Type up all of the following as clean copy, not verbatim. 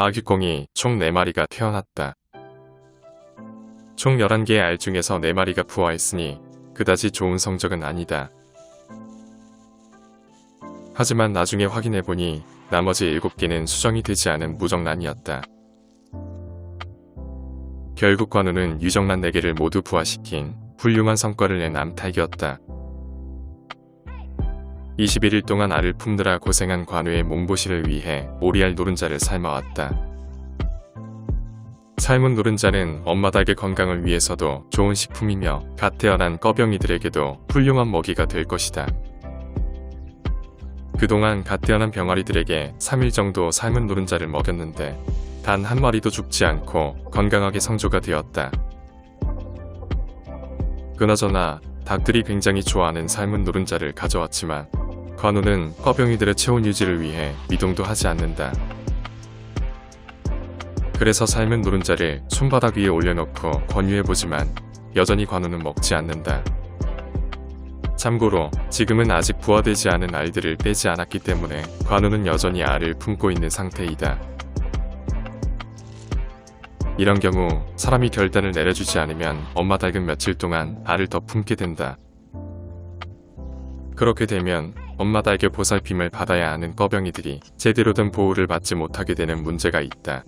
아귀콩이 총 4마리가 태어났다. 총 11개의 알 중에서 4마리가 부화했으니 그다지 좋은 성적은 아니다. 하지만 나중에 확인해보니 나머지 7개는 수정이 되지 않은 무정란이었다. 결국 관우는 유정란 4개를 모두 부화시킨 훌륭한 성과를 낸 암탉이었다. 21일 동안 알을 품느라 고생한 관우의 몸보신을 위해 오리알 노른자를 삶아왔다. 삶은 노른자는 엄마 닭의 건강을 위해서도 좋은 식품이며 갓 태어난 꺼병이들에게도 훌륭한 먹이가 될 것이다. 그동안 갓 태어난 병아리들에게 3일 정도 삶은 노른자를 먹였는데 단 한 마리도 죽지 않고 건강하게 성조가 되었다. 그나저나 닭들이 굉장히 좋아하는 삶은 노른자를 가져왔지만 관우는 꺼병이들의 체온 유지를 위해 미동도 하지 않는다. 그래서 삶은 노른자를 손바닥 위에 올려놓고 권유해보지만 여전히 관우는 먹지 않는다. 참고로 지금은 아직 부화되지 않은 알들을 빼지 않았기 때문에 관우는 여전히 알을 품고 있는 상태이다. 이런 경우 사람이 결단을 내려주지 않으면 엄마 닭은 며칠 동안 알을 더 품게 된다. 그렇게 되면 엄마 닭의 보살핌을 받아야 하는 꺼병이들이 제대로 된 보호를 받지 못하게 되는 문제가 있다.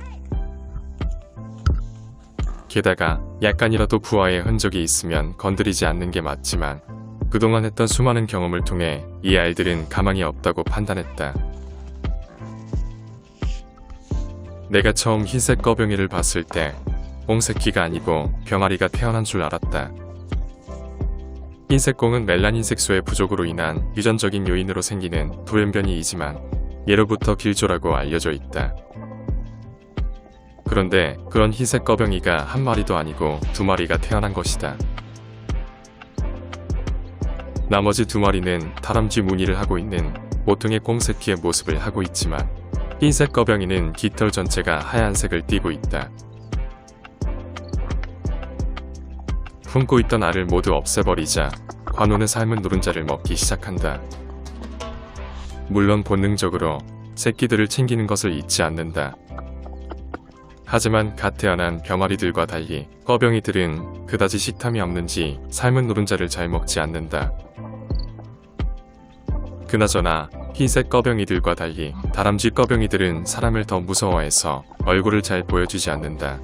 게다가 약간이라도 부화의 흔적이 있으면 건드리지 않는 게 맞지만 그동안 했던 수많은 경험을 통해 이 알들은 가망이 없다고 판단했다. 내가 처음 흰색 꺼병이를 봤을 때 꽁새끼가 아니고 병아리가 태어난 줄 알았다. 흰색 꽁은 멜라닌 색소의 부족으로 인한 유전적인 요인으로 생기는 돌연변이이지만 예로부터 길조라고 알려져 있다. 그런데 그런 흰색 꺼병이가 한 마리도 아니고 2마리가 태어난 것이다. 나머지 2마리는 다람쥐 무늬를 하고 있는 보통의 꽁새끼의 모습을 하고 있지만 흰색 꺼병이는 깃털 전체가 하얀색을 띠고 있다. 품고 있던 알을 모두 없애버리자 관우는 삶은 노른자를 먹기 시작한다. 물론 본능적으로 새끼들을 챙기는 것을 잊지 않는다. 하지만 갓 태어난 병아리들과 달리 꺼병이들은 그다지 식탐이 없는지 삶은 노른자를 잘 먹지 않는다. 그나저나 흰색 꺼병이들과 달리 다람쥐 꺼병이들은 사람을 더 무서워해서 얼굴을 잘 보여주지 않는다.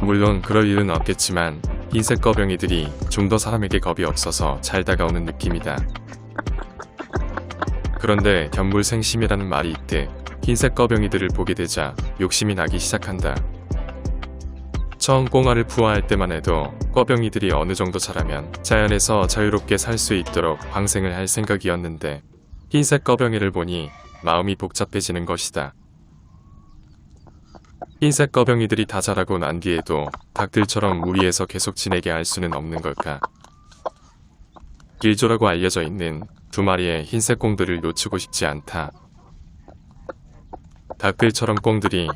물론 그럴 일은 없겠지만 흰색 꺼병이들이 좀 더 사람에게 겁이 없어서 잘 다가오는 느낌이다. 그런데 견물생심이라는 말이 있듯 흰색 꺼병이들을 보게 되자 욕심이 나기 시작한다. 처음 꽁알을 부화할 때만 해도 꺼병이들이 어느 정도 자라면 자연에서 자유롭게 살 수 있도록 방생을 할 생각이었는데 흰색 꺼병이를 보니 마음이 복잡해지는 것이다. 흰색 꺼병이들이 다 자라고 난 뒤에도 닭들처럼 무리해서 계속 지내게 할 수는 없는 걸까? 길조라고 알려져 있는 2마리의 흰색 꽁들을 놓치고 싶지 않다. 닭들처럼 꽁들이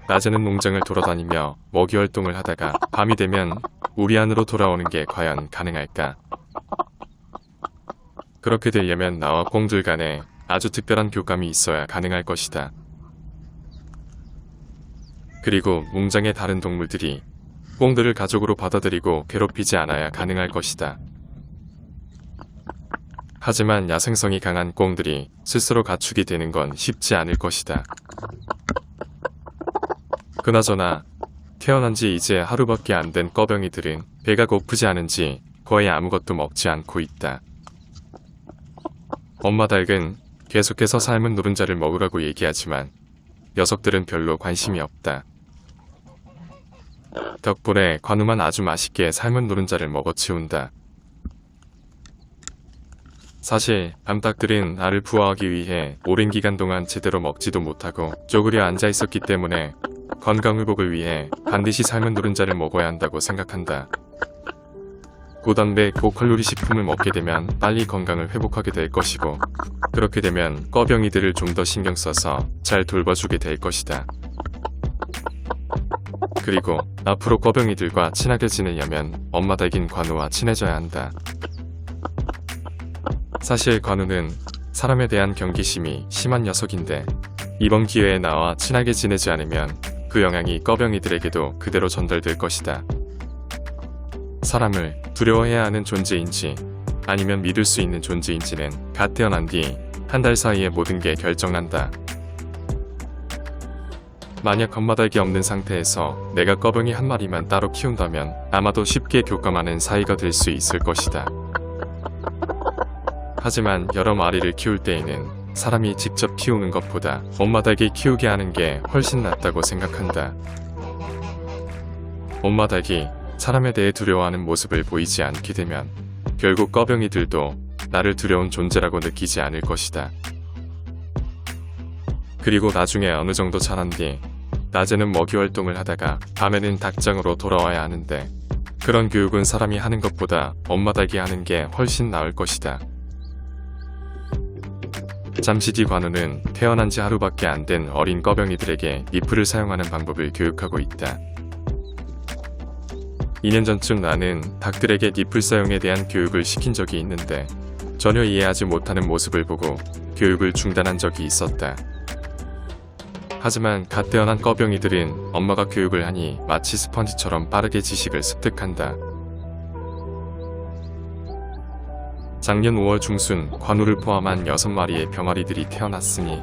낮에는 농장을 돌아다니며 먹이 활동을 하다가 밤이 되면 우리 안으로 돌아오는 게 과연 가능할까? 그렇게 되려면 나와 꽁들 간에 아주 특별한 교감이 있어야 가능할 것이다. 그리고 농장의 다른 동물들이 꽁들을 가족으로 받아들이고 괴롭히지 않아야 가능할 것이다. 하지만 야생성이 강한 꽁들이 스스로 가축이 되는 건 쉽지 않을 것이다. 그나저나 태어난 지 이제 하루밖에 안 된 꺼병이들은 배가 고프지 않은지 거의 아무것도 먹지 않고 있다. 엄마 닭은 계속해서 삶은 노른자를 먹으라고 얘기하지만 녀석들은 별로 관심이 없다. 덕분에 관우만 아주 맛있게 삶은 노른자를 먹어치운다. 사실 암탉들은 알을 부화하기 위해 오랜 기간 동안 제대로 먹지도 못하고 쪼그려 앉아 있었기 때문에 건강회복을 위해 반드시 삶은 노른자를 먹어야 한다고 생각한다. 고단백 고칼로리 식품을 먹게 되면 빨리 건강을 회복하게 될 것이고 그렇게 되면 꺼병이들을 좀 더 신경 써서 잘 돌봐주게 될 것이다. 그리고 앞으로 꺼병이들과 친하게 지내려면 엄마 닭인 관우와 친해져야 한다. 사실 관우는 사람에 대한 경계심이 심한 녀석인데 이번 기회에 나와 친하게 지내지 않으면 그 영향이 꺼병이들에게도 그대로 전달될 것이다. 사람을 두려워해야 하는 존재인지 아니면 믿을 수 있는 존재인지는 갓 태어난 뒤 한 달 사이에 모든 게 결정난다. 만약 엄마닭이 없는 상태에서 내가 꺼병이 한 마리만 따로 키운다면 아마도 쉽게 교감하는 사이가 될 수 있을 것이다. 하지만 여러 마리를 키울 때에는 사람이 직접 키우는 것보다 엄마닭이 키우게 하는 게 훨씬 낫다고 생각한다. 엄마닭이 사람에 대해 두려워하는 모습을 보이지 않게 되면 결국 꺼병이들도 나를 두려운 존재라고 느끼지 않을 것이다. 그리고 나중에 어느 정도 자란 뒤 낮에는 먹이 활동을 하다가 밤에는 닭장으로 돌아와야 하는데 그런 교육은 사람이 하는 것보다 엄마닭이 하는 게 훨씬 나을 것이다. 잠시 뒤 관우는 태어난 지 하루밖에 안 된 어린 꺼병이들에게 니플을 사용하는 방법을 교육하고 있다. 2년 전쯤 나는 닭들에게 니플 사용에 대한 교육을 시킨 적이 있는데 전혀 이해하지 못하는 모습을 보고 교육을 중단한 적이 있었다. 하지만 갓 태어난 꺼병이들은 엄마가 교육을 하니 마치 스펀지처럼 빠르게 지식을 습득한다. 작년 5월 중순 관우를 포함한 6마리의 병아리들이 태어났으니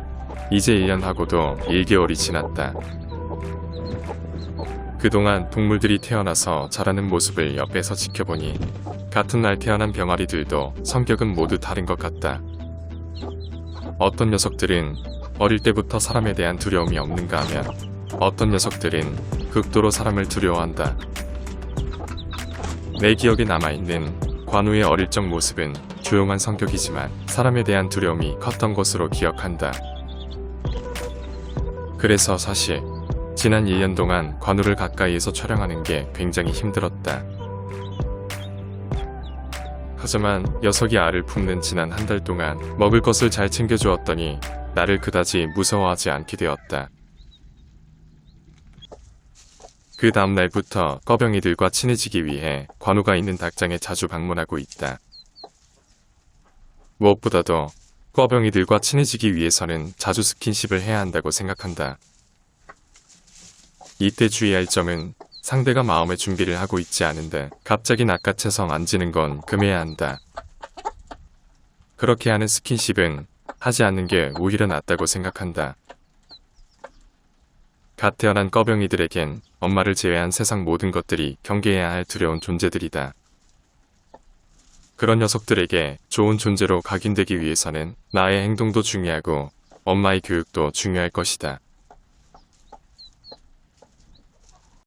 이제 1년하고도 1개월이 지났다. 그동안 동물들이 태어나서 자라는 모습을 옆에서 지켜보니 같은 날 태어난 병아리들도 성격은 모두 다른 것 같다. 어떤 녀석들은 어릴 때부터 사람에 대한 두려움이 없는가 하면 어떤 녀석들은 극도로 사람을 두려워한다. 내 기억에 남아있는 관우의 어릴 적 모습은 조용한 성격이지만 사람에 대한 두려움이 컸던 것으로 기억한다. 그래서 사실 지난 1년 동안 관우를 가까이에서 촬영하는 게 굉장히 힘들었다. 하지만 녀석이 알을 품는 지난 한 달 동안 먹을 것을 잘 챙겨주었더니 나를 그다지 무서워하지 않게 되었다. 그 다음 날부터 꺼병이들과 친해지기 위해 관우가 있는 닭장에 자주 방문하고 있다. 무엇보다도 꺼병이들과 친해지기 위해서는 자주 스킨십을 해야 한다고 생각한다. 이때 주의할 점은 상대가 마음의 준비를 하고 있지 않은데 갑자기 낚아채서 만지는 건 금해야 한다. 그렇게 하는 스킨십은 하지 않는 게 오히려 낫다고 생각한다. 갓 태어난 꺼병이들에겐 엄마를 제외한 세상 모든 것들이 경계해야 할 두려운 존재들이다. 그런 녀석들에게 좋은 존재로 각인되기 위해서는 나의 행동도 중요하고 엄마의 교육도 중요할 것이다.